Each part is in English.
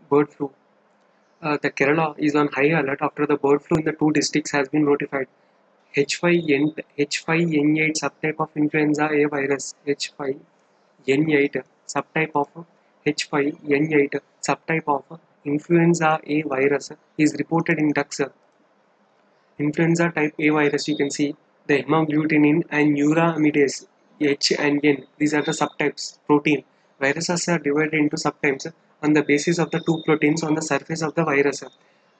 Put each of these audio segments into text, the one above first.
Bird flu. The Kerala is on high alert after the bird flu in the two districts has been notified. H5N8 subtype of influenza A virus. H5N8 subtype of H5N8 subtype of influenza A virus is reported in ducks. Influenza type A virus, you can see the hemagglutinin and neuraminidase H and N. These are the subtypes protein. Viruses are divided into subtypes on the basis of the two proteins on the surface of the virus.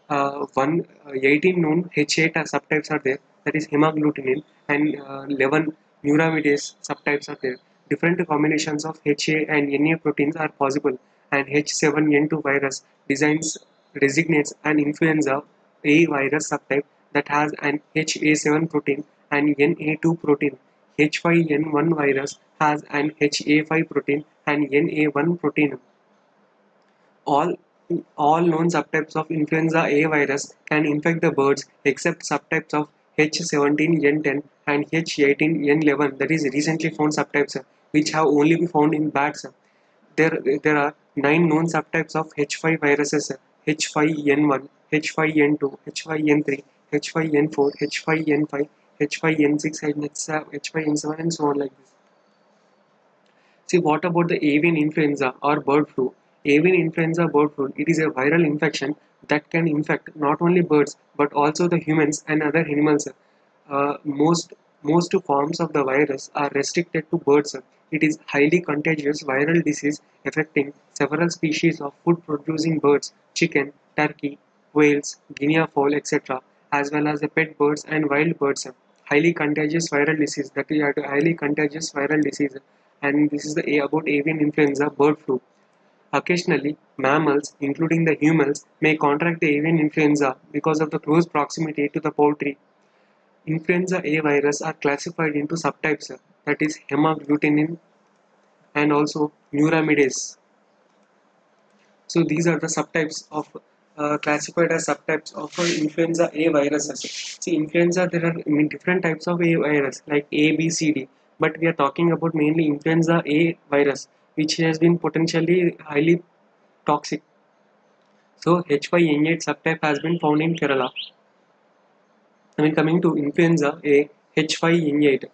18 known H8 subtypes are there, that is hemagglutinin, and 11 neuraminidase subtypes are there. Different combinations of HA and NA proteins are possible, and H7N2 virus designates an influenza A virus subtype that has an HA7 protein and NA2 protein. H5N1 virus has an HA5 protein and NA1 protein. All all known subtypes of influenza A virus can infect the birds except subtypes of H17N10 and H18N11, that is recently found subtypes which have only been found in bats. There are 9 known subtypes of H5 viruses: H5N1, H5N2, H5N3, H5N4, H5N5, H5N6, and H5N7, and so on like this. See, what about the avian influenza or bird flu? Avian influenza bird flu, it is a viral infection that can infect not only birds but also the humans and other animals. Most forms of the virus are restricted to birds. It is highly contagious viral disease affecting several species of food-producing birds, chicken, turkey, quails, guinea fowl, etc., as well as the pet birds and wild birds. Highly contagious viral disease, that is a highly contagious viral disease, and this is the about avian influenza bird flu. Occasionally, mammals, including the humans, may contract the avian influenza because of the close proximity to the poultry. Influenza A virus are classified into subtypes, that is hemagglutinin and also neuraminidase. So these are the subtypes of classified as subtypes of influenza A viruses. See, influenza, there are different types of A virus like A, B, C, D, but we are talking about mainly influenza A virus, which has been potentially highly toxic. So H5N8 subtype has been found in Kerala. Coming to influenza A, H5N8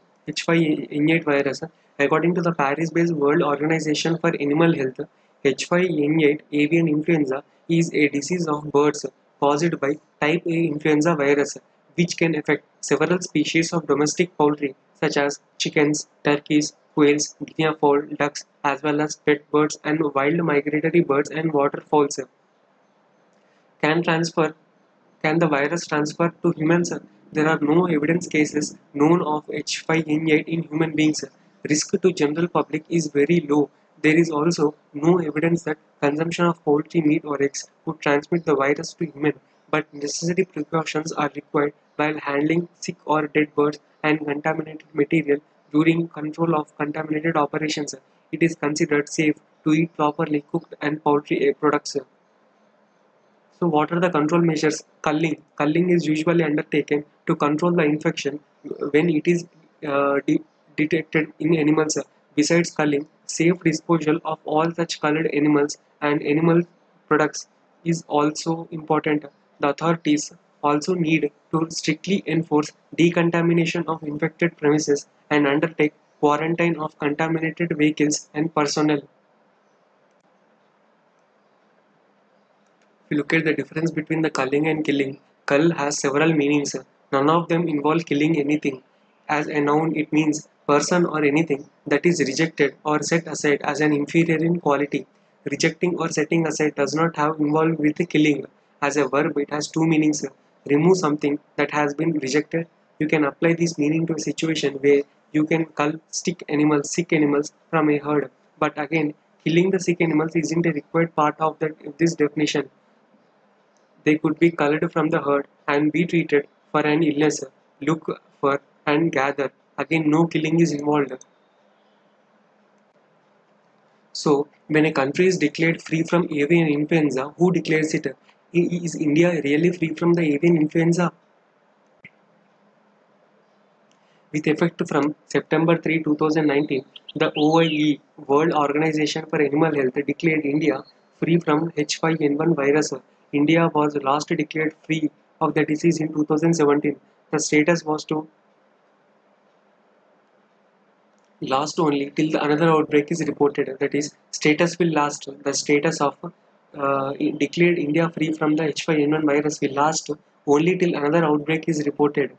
virus. According to the Paris-based World Organization for Animal Health, H5N8 avian influenza is a disease of birds caused by type A influenza virus, which can affect several species of domestic poultry such as chickens, turkeys, quails, guinea fowl, ducks, as well as pet birds and wild migratory birds and waterfowls. Can transfer can the virus transfer to humans? There are no evidence cases known of H5N8 in human beings. Risk to general public is very low. There is also no evidence that consumption of poultry meat or eggs would transmit the virus to human, but necessary precautions are required while handling sick or dead birds and contaminated material during control of contaminated operations. It is considered safe to eat properly cooked and poultry products. So what are the control measures? Culling. Culling is usually undertaken to control the infection when it is detected in animals. Besides culling, safe disposal of all such culled animals and animal products is also important. The authorities also need to strictly enforce decontamination of infected premises and undertake quarantine of contaminated vehicles and personnel. If you look at the difference between the culling and killing, cull has several meanings. None of them involve killing anything. As a noun, it means person or anything that is rejected or set aside as an inferior in quality. Rejecting or setting aside does not have involved with killing. As a verb, it has two meanings. Remove something that has been rejected. You can apply this meaning to a situation where you can cull sick animals from a herd. But again, killing the sick animals isn't a required part of this definition. They could be culled from the herd and be treated for an illness, look for and gather. Again, no killing is involved. So, when a country is declared free from avian influenza, who declares it? Is India really free from the avian influenza? With effect from September 3, 2019, the OIE, World Organization for Animal Health, declared India free from H5N1 virus. India was last declared free of the disease in 2017. The status was to last only till another outbreak is reported. That is, status will last. The status of declared India free from the H5N1 virus will last only till another outbreak is reported.